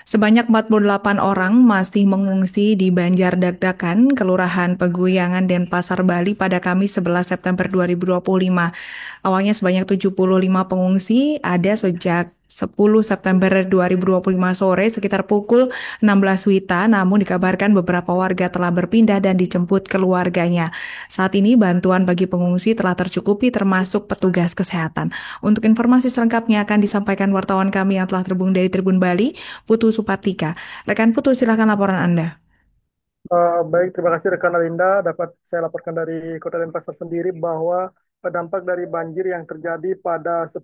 Sebanyak 48 orang masih mengungsi di Banjar Dagdakan, Kelurahan Peguyangan, Denpasar, Bali pada Kamis 11 September 2025. Awalnya sebanyak 75 pengungsi ada sejak 10 September 2025 sore sekitar pukul 16 WITA, namun dikabarkan beberapa warga telah berpindah dan dijemput keluarganya. Saat ini bantuan bagi pengungsi telah tercukupi termasuk petugas kesehatan. Untuk informasi selengkapnya akan disampaikan wartawan kami yang telah terhubung dari Tribun Bali, Putu Supartika. Rekan Putu, silakan laporan Anda. Baik, terima kasih rekan Alinda. Dapat saya laporkan dari Kota Denpasar sendiri bahwa dampak dari banjir yang terjadi pada 10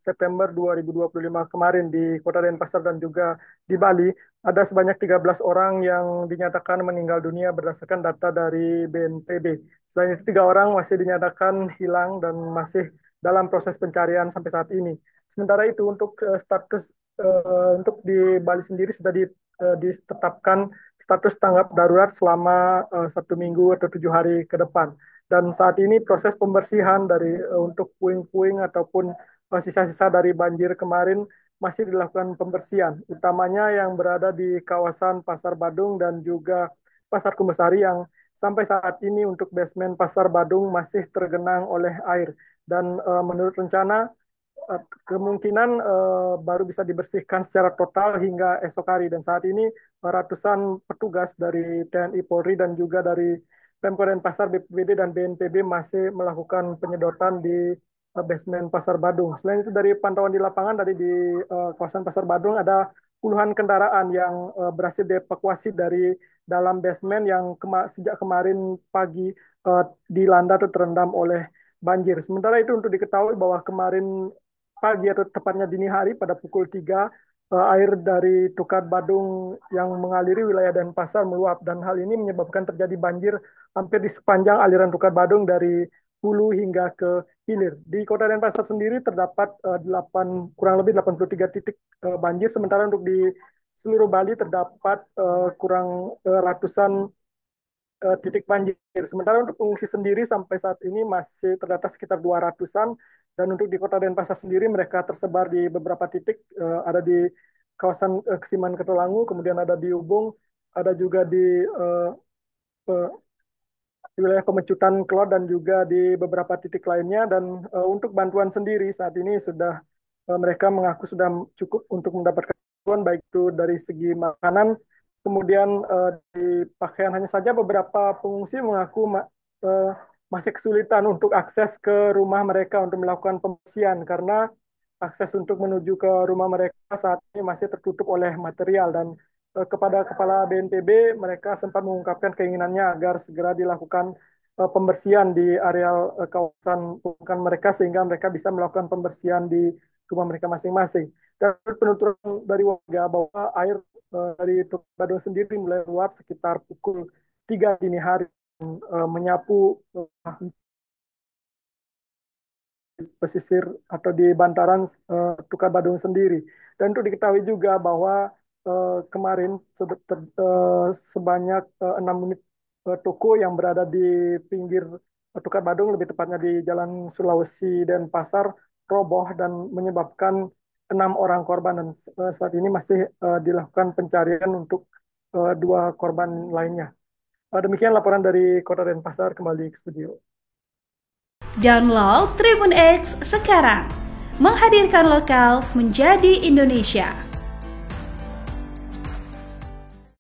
September 2025 kemarin di Kota Denpasar dan juga di Bali, ada sebanyak 13 orang yang dinyatakan meninggal dunia berdasarkan data dari BNPB. Selain itu, 3 orang masih dinyatakan hilang dan masih dalam proses pencarian sampai saat ini. Sementara itu, untuk status untuk di Bali sendiri sudah ditetapkan status tanggap darurat selama 1 minggu atau 7 hari ke depan. Dan saat ini proses pembersihan dari untuk puing-puing ataupun sisa-sisa dari banjir kemarin masih dilakukan pembersihan, utamanya yang berada di kawasan Pasar Badung dan juga Pasar Kumbasari yang sampai saat ini untuk basement Pasar Badung masih tergenang oleh air. Dan menurut rencana kemungkinan baru bisa dibersihkan secara total hingga esok hari. Dan saat ini ratusan petugas dari TNI Polri dan juga dari Pemkot Denpasar, BPBD dan BNPB masih melakukan penyedotan di basement Pasar Badung. Selain itu, dari pantauan di lapangan tadi di kawasan Pasar Badung ada puluhan kendaraan yang berhasil dievakuasi dari dalam basement yang sejak kemarin pagi dilanda atau terendam oleh banjir. Sementara itu, untuk diketahui bahwa kemarin pagi atau tepatnya dini hari pada pukul 3, air dari Tukar Badung yang mengaliri wilayah Denpasar meluap, dan hal ini menyebabkan terjadi banjir hampir di sepanjang aliran Tukar Badung dari hulu hingga ke hilir. Di Kota Denpasar sendiri terdapat kurang lebih 83 titik banjir, sementara untuk di seluruh Bali terdapat kurang ratusan titik banjir. Sementara untuk pengungsi sendiri sampai saat ini masih terdata sekitar 200-an, dan untuk di Kota Denpasar sendiri mereka tersebar di beberapa titik, ada di kawasan Kesiman Ketolangu, kemudian ada di Ubung, ada juga eh, di wilayah Pemecutan Kelot dan juga di beberapa titik lainnya. Dan untuk bantuan sendiri saat ini sudah mereka mengaku sudah cukup untuk mendapatkan bantuan baik itu dari segi makanan, kemudian di pakaian. Hanya saja beberapa pengungsi mengaku eh, masih kesulitan untuk akses ke rumah mereka untuk melakukan pembersihan karena akses untuk menuju ke rumah mereka saat ini masih tertutup oleh material. Dan kepada Kepala BNPB mereka sempat mengungkapkan keinginannya agar segera dilakukan pembersihan di areal kawasan pemukiman mereka sehingga mereka bisa melakukan pembersihan di rumah mereka masing-masing. Dan penuturan dari warga bahwa air dari Teluk Badung sendiri mulai meluap sekitar pukul 3 dini hari, menyapu pesisir atau di bantaran Tukar Badung sendiri. Dan untuk diketahui juga bahwa kemarin sebanyak 6 unit toko yang berada di pinggir Tukar Badung, lebih tepatnya di Jalan Sulawesi dan Pasar, roboh dan menyebabkan 6 orang korban, dan saat ini masih dilakukan pencarian untuk 2 korban lainnya. Demikian laporan dari Kota Denpasar, kembali ke studio. Download Tribun X sekarang, menghadirkan lokal menjadi Indonesia.